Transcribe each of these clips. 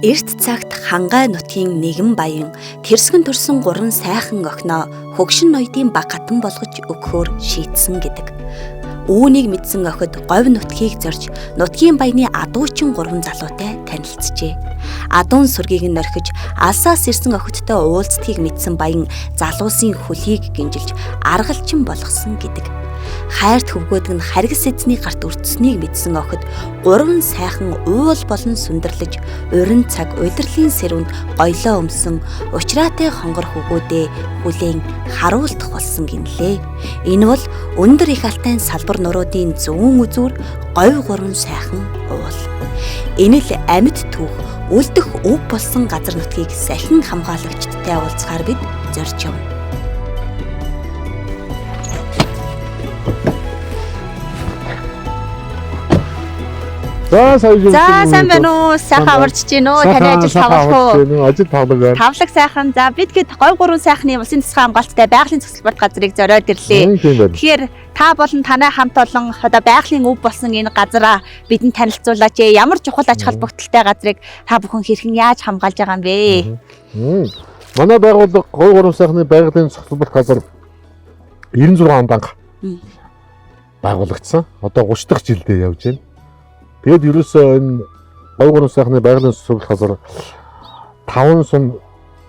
Эрт цагт хангай нутгийн нэгэн баян тэрсгэн төрсөн 3 сайхан охиноо хөгшин ноёдын баг хатан болгож өгөхөөр шийтсэн гэдэг. Үүнийг мэдсэн охид говь нутгийг зорж нутгийн баяны адуучин 3 залуутай танилцжээ. Адуун сүргийг нь орхиж алсаас ирсэн охидтой уулзтгийг мэдсэн баян залуусын хөлийг гинжилж аргалчин болгосон гэдэг. Хайрт хөвгөөд нь харгас эзний гарт өртсөнийг мэдсэн охид 3 сайхан уул болон сүндэрлэж урин цаг удирлын сэрүүнд гоёлоо өмсөн учраатай хонгор хөвгүүдээ хүлээн харуулдах болсон гинлээ. Энэ бол өндөр их алтай салбар нуруудын зүүн үзүүр говь 3 сайхан уул. Энэ л амьд түүх үлдэх өв болсон газар нутгийг салхин хамгаалагчдтай уулзахаар бид зорж явна. За сайн байна уу? Сайхан аварч гин үү? Таны ажил тавлах уу? Ажил тавлаг байна. Тавлаг сайхан. За бид хэд говь 3 сайхны улсын засгийн хамгаалттай байгалийн цогцлборт газрыг зориод ирлээ. Тэгэхээр та болон танай хамт олон одоо байгалийн өв болсон энэ газараа бидэнд танилцуулаач. Ямар чухал ач холбогдолтой газрыг та бүхэн хэрхэн яаж хамгаалж байгаа юм бэ? Манай байгууллага говь 3 сайхны байгалийн цогцлборт газар 96 онд анх байгуулагдсан. Одоо 30 дахь жилдээ явж байна. Тэгэд ерөөсөө энэ говь 3 сайхны байгалийн цогцлборт газар 5 сумын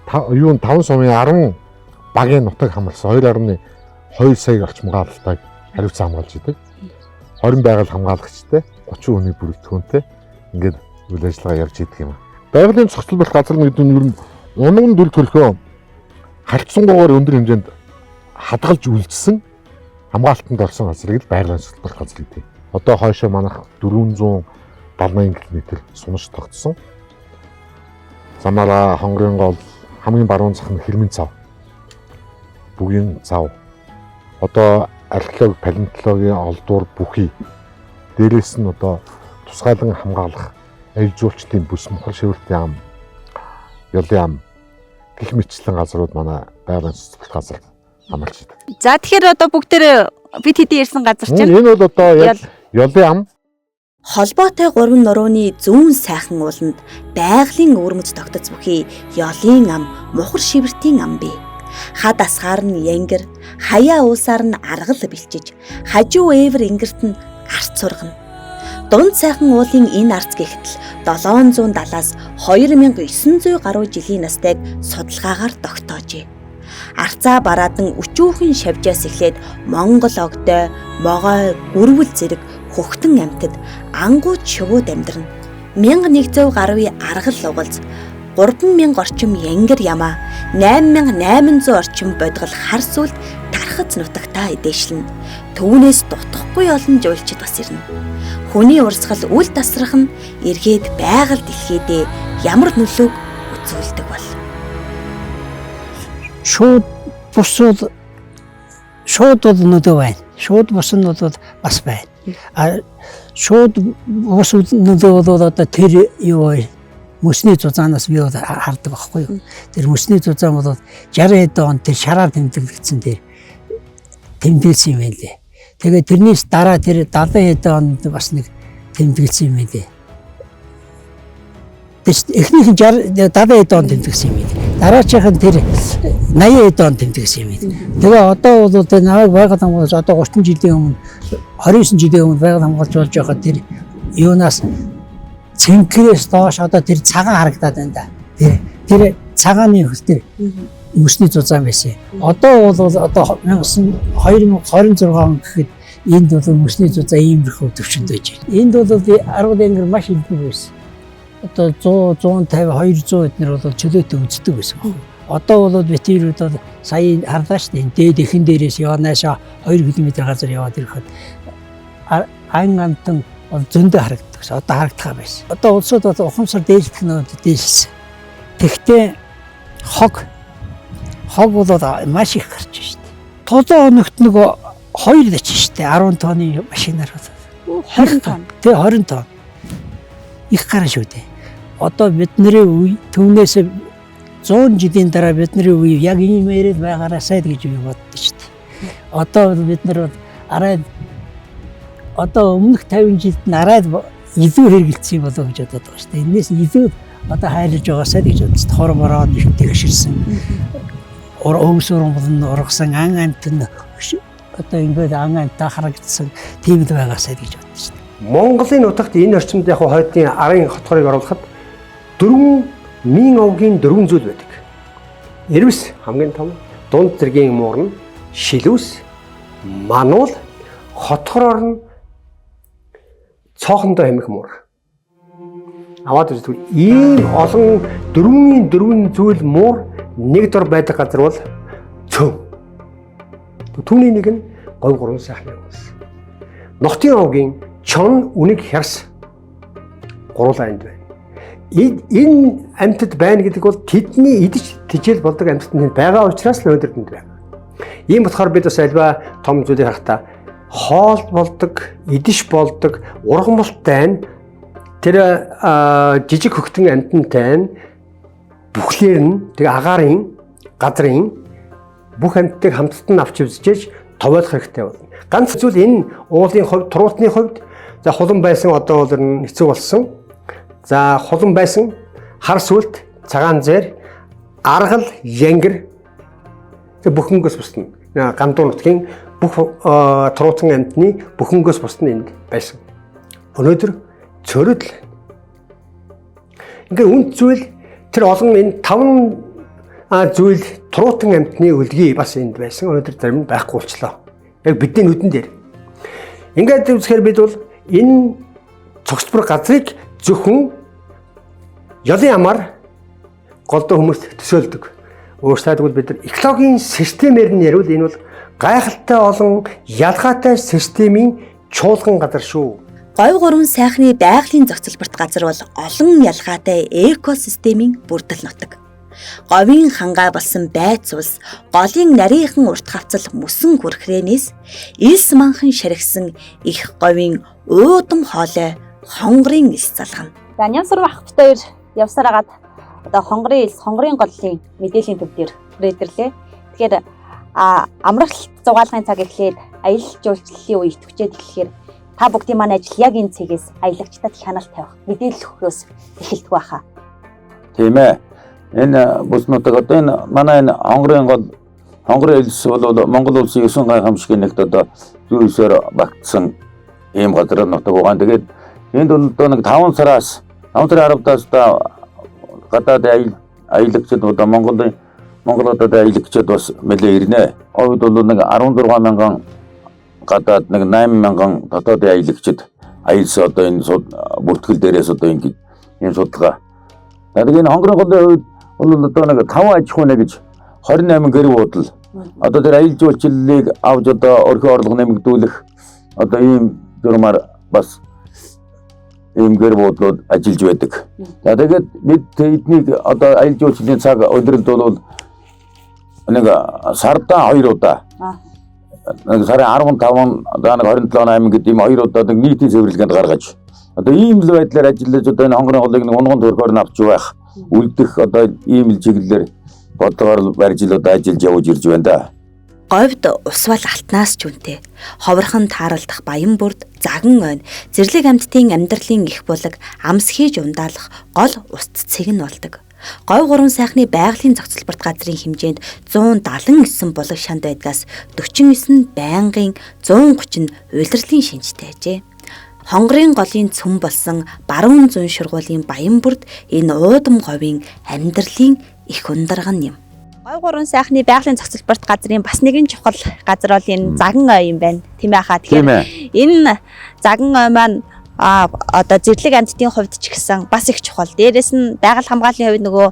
10 багийн нутаг хамгаалсан 2.2 сая орчим гаалалтайг хариуцсан хамгаалж идэг. 20 байгаль хамгаалагчтай 30 хүний бүрэлдэхүүнтэй ингээд үйл ажиллагаа явж идэг юм. Байгалийн цогцлборт газар гэдэг нь ер нь унагн дүр төлхөө харьцангуйгаар өндөр хэмжээнд хадгалж үлдсэн хамгаалтанд орсон газрыг байгалийн цогцлборт газар гэдэг. Одоо хойшоо манайх 478 км сунаж тогтсон. Замаараа хонгорын гол хамгийн баруун зах нь Хэрмэн цав. Бүгийн цав. Одоо археологи, палеонтологийн олдуур бүхий. Дээрээс нь одоо тусгайлан хамгаалах аял жуулчдын бүс, мохор шивэртийн ам, ёлын ам гэх мэтчлэн газрууд манай байгалийн цогцлборт газар хамгаалж идэг. За тэгэхээр одоо бүгдээр бид хэдийн ирсэн газар чинь энэ бол одоо ёлын ам холбоотой 3 нурууны зүүн сайхан ууланд байгалийн өвөрмөц тогтоц бүхий ёлын ам, мухар шивэртийн ам бий. Хад асгаар нь янгэр, хаяа уусаар нь аргал бэлчиж, хажуу ээвэр ингэрт нь арц сургана. Дунд сайхан уулын энэ арц гихтэл 770-аас 2900 гаруй жилийн настайг судалгаагаар тогтоожээ. Арцаа бараадан өчүүхэн шавжаас эхлээд Монгол огтой, могой, гүрвэл зэрэг хөхтөн амьтад ангууд шөвөөд амьдрна. 1100 гаруй аргал угалз, 3000 орчим янгэр ямаа, 8800 орчим бодгол хар сүлд тархац нутагтаа эдээшлэн. Түүнээс дутхгүй олон жуулчид бас ирнэ. Хүний урсгал үл тасрах нь эргээд байгаль дэлхийдээ ямар нөлөөг үзүүлдэг бол шууд бусууд нөлөө байна. Шууд бус нөлөө бас байна. А шууд бус нөлөө бол одоо тэр юу мөсний зузаанаас би хардаг байхгүй юу. Тэр мөсний зузаан бол 60-аад он тэр шараар тэмдэглэгдсэн тэр тэмдэглэсэн юм байлээ. Тэгээд тэрнээс дараа тэр 70-аад онд бас нэг тэмдэглэсэн юм байлээ. Эхнийх нь 70-аад онд тэмдэглэсэн юм байлээ. Дараачихын тэр 80-аад онд тэмдэглэсэн юм байлээ. Тэгээ одоо бол тэр намайг байгаль хамгаалж одоо 30 жилийн өмнө 29 жилийн өмнө байгаль хамгаалж болж байхад тэр юунаас цэнхрээс доош одоо тэр цагаан харагдаад байна да. Тэр цагааны хөл тэр мөсний зузаан байсан. Одоо бол одоо 2026 он гэхэд энд бол мөсний зузаан иймэрхүү төвчөнд байж байна. Энд бол арга дэнгэр маш илбэг байсан. Одоо 100, 150, 200 эднэр бол чөлөөтэй үздэг байсан. Одоо бол битэрүүд бол сая харлаа шүү дээ. Дээд ихэн дээрээс яваанаашаа 2 км газар яваад ирэхэд ан амтан зөндөө харагддаг. Одоо харагдах байсан. Одоо улсууд бол ухамсар дээшлэх нь дээшсэн. Тэгтээ хог бол маш их гарч шүү дээ. Тулаан өнөгт нэг 2 дач шүү дээ. 10 тонны машинаар бол 20 тонн. Тэ 20 тонн. Их гарна шүү дээ. Одоо бидний үе түүнээс 100 жилийн дараа бидний үе яг ийм яриад байгаараа сайд гэж би боддоо шүү дээ. Одоо бид нар арай одоо өмнөх 50 жилд нь арай илүү хэрэгэлцсэн болоо гэж бодоод байгаа шүү дээ. Энээс илүү одоо хайлж байгаасаа гэж бодсон. Хор бороод тэгшэрсэн. Өвс уран болон ургасан ан амтны одоо ингээд ан амтаа харагдсан тийм л байгаасаа гэж бодсон. Монголын нутагт энэ орчимд яг хойдын арын хотхорыг оруулахад 4,000 овгийн 4 зүйл байдаг. Ирвэс хамгийн том, дунд зэргийн муурн, шилүүс, мануул, хотхороор нь цоохондоо хэмэх муур. Аваад үзвэл ийм олон 4,000 зүйл муур нэг дор байдаг газар бол цөм. Түүний нэг нь говь гурван сайхны ус. Нохтын овгийн чон үнэг хярс гурлаа энд байна. Энэ амьтад байна гэдэг бол тэдний идэж тижэл болдог амьтад байгаа учраас л өдөрдөнд байна. Ийм болохоор бид бас альва том зүйлийг харахтаа хоол болдог, идэж болдог, ургамалтай тэр жижиг хөхтөн амьтантай бүхлээр нь тэг агаарын газрын бүх амьтдыг хамтдан авч үзэж товойлох хэрэгтэй болно. Ганц зүйл энэ уулын хувьд, туруутны хувьд за хулан байсан одоо бол хэцүү болсон. За хулан байсан хар сүлт, цагаан зэр, аргал, янгир бүхэнгөөс бусна. Гандуу нутгийн бүх туруутан амьтны бүхэнгөөс бусна энд байсан. Өнөөдөр цоридл. Ингээ үнд зүйл тэр олон энэ 5 зүйл туруутан амьтны үлгий бас энд байсан. Өнөөдөр зарим нь байхгүй болчлоо. Яг бидний нүдэн дээр. Ингээд үзэхээр бид бол энэ цогцбор газрыг зөвхөн ёлын амаар голдоо хүмүүст төсөөлдөг. Өөрсдөө бид нар экологийн системээр нь ярил энэ бол гайхалтай олон ялгаатай системийн чуулган газар шүү. Говь гурван сайхны байгалийн зохицолборт газар бол олон ялгаатай экосистемийн бүрдэл нутаг. Говийн хангай болсон байц ус, голын нарийнхан урт хавцал мөсөн хүрхрээнээс элс манхан ширхсэн их говийн уудам хоолой хонгорын элс залгана. За Нямсруу ах битээр явсараад одоо хонгорын элс, хонгорын голын мэдээллийн төв дээр хүрээдэрлээ. Тэгэхээр амрагт зугаалгын цаг эхлээд аялал жуулчлалын үе идэвхжээд эхлэхээр та бүгдийн маань ажил яг энэ цэгээс аялагчдад хяналт тавих, мэдээлэл өгөхөөс эхэлдэг байхаа. Тийм ээ. Энэ бүснүүдийг одоо энэ манай энэ хонгорын элс бол Монгол улсын 9 гайхамшигын нэгт одоо зүйсээр багтсан ийм газар нутаг байгаа. Тэгээд энд бол одоо нэг 5 сарын 10-аас одоо гадаад аялагчид одоо Монгол одоо аялагчид бас нэлээ ирнэ. Ойд бол нэг 16 мянган гадаад нэг 8 мянган дотоод аялагчид аялс одоо энэ бүртгэл дээрээс одоо ингэ энэ судалгаа. Тэгээд энэ хонгорын голын үед бол одоо нэг 5 аж ахуй нэ гэж 28 гэр буудал одоо тэр аялал жуулчлалыг авч одоо өрхөө орлого нэмэгдүүлэх одоо ийм журмаар бас ийм гэр буудлууд ажиллаж байдаг. За тэгээд бид эднийг одоо аялал жуулчлалын цаг өдрөлд бол нэг сардаа 2 удаа нэг сарын 15 одоо нэг 27-8 гэдэг ийм 2 удаа нэг нийтийн цэвэрлэгэнд гаргаж одоо ийм л байдлаар ажиллаж одоо энэ хонгорын голыг нэг унган төрхөөр нь авч байх үлдэх одоо ийм л чиглэлээр бодлогоор барьж л одоо ажиллаж явж ирж байна да. Говьд усвал алтнаас ч үнэтэй. Ховрхон тааралдах баян бүрд, заган ойн, зэрлэг амьтдын амьдралын их булаг, амс хийж ундаалах гол ус цэцэг нь болдог. Говь гурван сайхны байгалийн зохицолборт газрын хэмжээнд 179 булаг шанд байдгаас 49 байнгын 130 нь улирлын шинжтэй ажээ. Хонгорын голын цөм болсон баруун зүүн шургуулийн баян бүрд энэ уудам говийн амьдралын их ундарган юм. Говь гурван сайхны байгалийн зохицолборт газрын бас нэгэн чухал газар бол энэ заган ой юм байна. Тийм ээ хаа. Тэгэхээр энэ заган ой маань одоо зэрлэг амьтдын хувьд ч гэсэн бас их чухал. Дээрээс нь байгаль хамгааллын хувьд нөгөө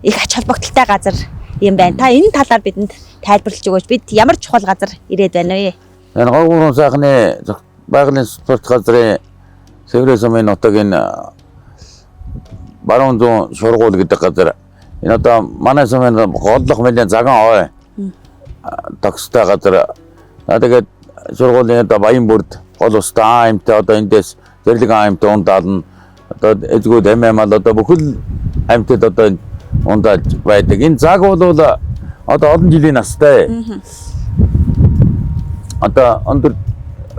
их ач холбогдолтой газар юм байна. Та энэ талаар бидэнд тайлбарлаж өгөөч. Бид ямар чухал газар ирээд байна вэ? Энэ говь гурван сайхны байгалийн спорт газрын Северын сумын нутгийн баруун зүүн шургуул гэдэг газар. Энэ одоо манай сумын голлох мэлийн заган ой тагстай газар. Тэгээд шургуулийн одоо баян бүрд гол устай аймтай одоо эндээс зэрлэг аймтай ундаална. Одоо эзгүүд амиамал одоо бүхэл аймтад одоо ундаалж байдаг. Энэ заг бол одоо олон жилийн настай. Одоо өндөр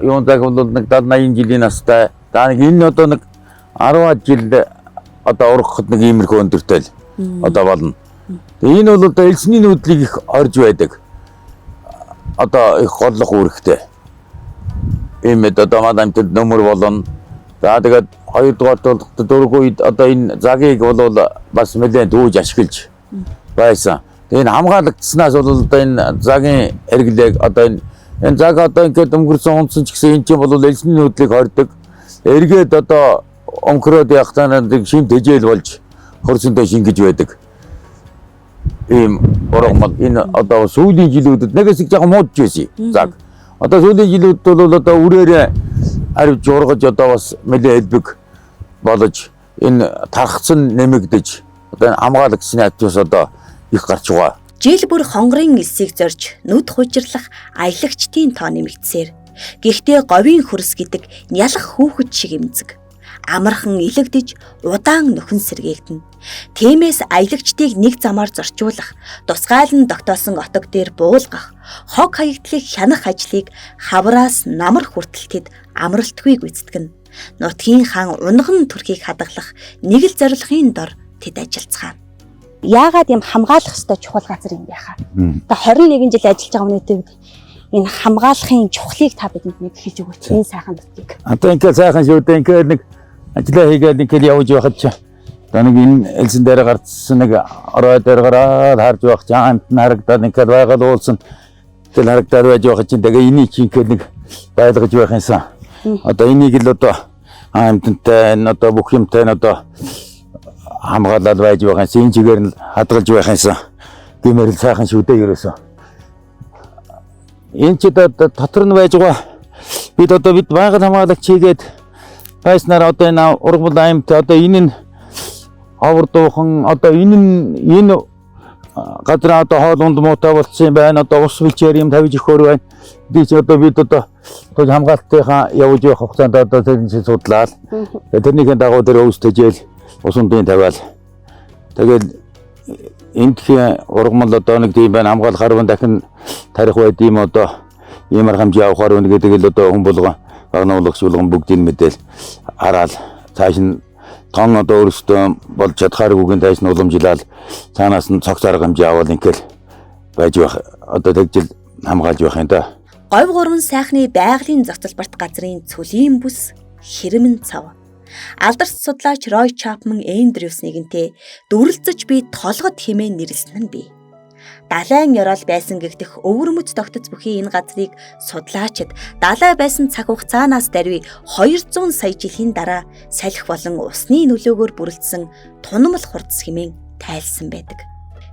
юун заг бол нэг 70-80 жилийн настай. За нэг энэ одоо нэг 10 жил одоо ургахад нэг иймэрхүү өндөртэй л одоо болно. Тэгээ энэ бол одоо элсний нүүдлийг их орж байдаг. Одоо их голлох үүрэгтэй. Иймэд одоо мадамтд нөмөр болно. За тэгээд хоёрдугаар дөрөв үед одоо энэ загийг бол бас нэлээд дүүж ашиглаж байсан. Тэгээ энэ хамгаалагдсанаас бол одоо энэ загийн хэрэглээг одоо энэ заг одоо ингээд өнгөрсөн унтсан ч гэсэн энэ чинь бол элсний нүүдлийг хордог. Эргээд одоо өнгөрөөд явахтаа нэг шим тэжээл болж хөрсөндөө шингэж байдаг. Ийм ургамал энэ одоо сүүлийн жилүүдэд нэгээс их жоохон муудж байсан заг. Одоо сүүлийн жилүүд бол одоо үрээрээ арвж ургаж одоо бас нэлээд элбэг болж энэ тархацсан нэмэгдэж одоо хамгаалагдсны атус одоо их гарч байгаа. Жил бүр хонгорын элсийг зорж нүд хужирлах аялагчдын тоо нэмэгдсээр гэхдээ говийн хөрс гэдэг нялх хүүхэд шиг эмзэг амархан илэгдэж удаан нөхөн сэргээгдэнэ. Тиймээс аялагчдыг нэг замаар зорчуулах, тусгайлан тогтоосон отог дээр буулгах, хог хаягдлыг хянах ажлыг хавраас намар хүртэл тэд амралтгүй гүйцэтгэнэ. Нутгийн хаан унган төрхийг хадгалах нэг л зорилгын дор тэд ажиллацгаана. Яагаад юм хамгаалах ёстой чухал газар юм бэ хаа? Одоо 21 жил ажиллаж байгаа хүнээтэй энэ хамгаалахын чухлыг та бидэнд нэг хэлж өгөөч. Энэ сайхан нутгийг. Одоо ингээд сайхан шүүдээ ингээд нэг ажиллаа хийгээд ингээд явж байхад ч одоо нэг энэ элсэн дээр гарцсан нэг орой дээр гараад харж байх чамд харагдаад ингээд байгаад уулсан. Тэгэл харагдаад байж байхад чинь тэгээ энийг чи ингээд нэг байлгаж байх юмсан. Одоо энийг л одоо амтантай энэ одоо бүх юмтай нь одоо хамгаалаад байж байгаа юм. Энэ чигээр нь хадгалж байх юмсан. Гэмээр л сайхан шүүдээ ерөөсөө. Энэ ч дотор нь байж байгаа. Бид байгаль хамгаалагч хийгээд байснаар одоо энэ ургамал аймт одоо энэ нь авардуухан одоо энэ газар одоо хоол унд муутай болцсон юм байна. Одоо ус билчээр юм тавьж өгөхөр байна. Дийч одоо бид одоо хамгаалтынхаа явж явах хугацаанд одоо тэрний судлаад тэрнийхээ дагуу дээр өвсдөжээл усундын тавиал. Тэгэл эндхийн ургамал одоо нэг тийм байна. Хамгаалах харван дахин тарих байд юм одоо иймэр хамжаа авахар үнэ гэдэг л одоо хүн болгон багнуулагч болгон бүгдийг мэдээл хараад цааш нь тон одоо өөрөөсөө болж чадхааргүйгийн цааш нь уламжлал цаанаас нь цогц арга хэмжээ авал ингээл байж байх одоо тэгжил хамгаалж байх юм да. Говь гурван сайхны байгалийн зохицолборт газрын цөлийн бүс Хэрмэн цав. Алдарч судлаач Рой Чапман Эндрюс нэгэнтээ дүрлцэж би толгод хэмээн нэрлсэн нь бий. Далайн ёроол байсан гэгдэх өвөрмөц тогтц бүхий энэ газрыг судлаачид далай байсан цаг хугацаанаас даруй 200 сая жилийн дараа салхи болон усны нөлөөгөөр бүрэлдсэн тунамл хурц хэмээн тайлсан байдаг.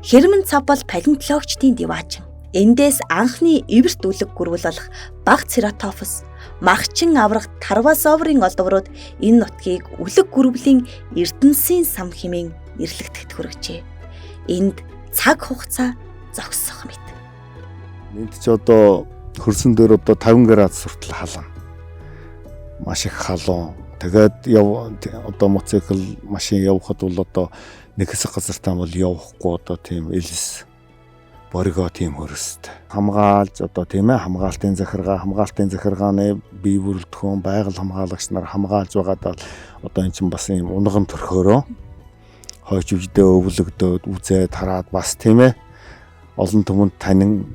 Хэрмэн цав бол палеонтологчдын диваачин. Эндээс анхны эверт үлэг гүрвэл болох баг цератофос, махчин аврах тарвасоврын олдврууд энэ нутгийг үлэг гүрвлийн эрдэнсийн сам хэмээн нэрлэгдэхэд хүргэжээ. Энд цаг хугацаа зогссох мэт. Энд ч одоо хөрсөн дээр одоо 50 градус хүртэл халуун. Маш их халуун. Тэгээд одоо моцикл машин явахад бол одоо нэг хэсэг газартаа бол явахгүй одоо тийм элс боргоо тийм хөрөстэй. Хамгаалж одоо тийм ээ хамгаалтын захиргааны бие бүрэлдэхүүн байгаль хамгаалагч нар хамгаалж байгаад одоо эн чинь бас юм унган төрхөөрөө хойч үедээ өвлөгдөөд үзээд хараад бас тийм ээ олон түмэнд танин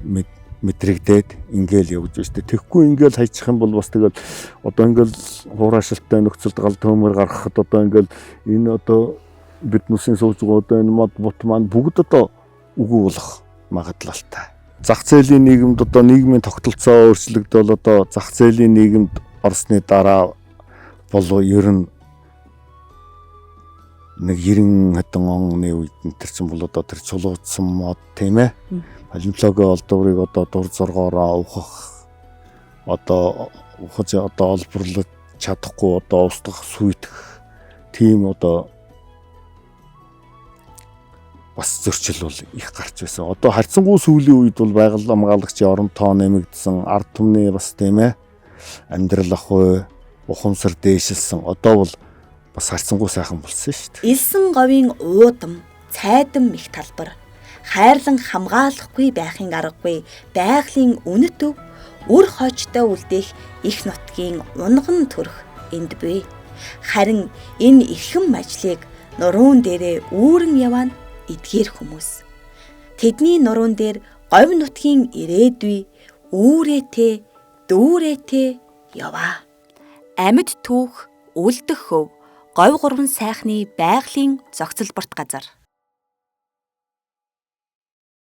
мэдрэгдээд ингээл явж байна. Тэгэхгүй ингээл хайчих юм бол бас тэгэл одоо ингээл хураашилтай нөхцөлд гал төмөр гаргахад одоо ингээл энэ одоо биднүсийн сууж байгаа одоо энэ мод бут маань бүгд одоо үгүй болох магадлалтай. Зах зээлийн нийгэмд одоо нийгмийн тогтолцоо өөрчлөгдөөл одоо зах зээлийн нийгэмд орсны дараа болоо ер нь нэг 90 хэдэн оны үед тэр чинь бол одоо тэр чулуудсан мод тийм ээ. Палеонтологийн олдврыг одоо дур зоргоороо ухах одоо ухаж одоо олборлож чадахгүй одоо устгах сүйтгэх тийм одоо бас зөрчил бол их гарч байсан. Одоо харьцангуй сүүлийн үед бол байгаль хамгаалагчийн орон тоо нэмэгдсэн, ард түмний бас тийм ээ амьдрал ах ухамсар дээшилсэн. Одоо бол бас харьцангуй сайхан болсон шүү дээ. Элсэн говийн уудам, цайдам их талбар, хайрлан хамгаалахгүй байхын аргагүй байгалийн үнэт өв үр хойчтой үлдээх их нутгийн унган төрх энд бий. Харин энэ эрхэм ажлыг нуруунд дээрээ үүрэн явна эдгээр хүмүүс. Тэдний нуруунд дээр говь нутгийн ирээдүй үүрээтэй дүүрээтэй яваа. Амьд түүх, үлдэх хөв, говь гурван сайхны байгалийн зохицолборт газар.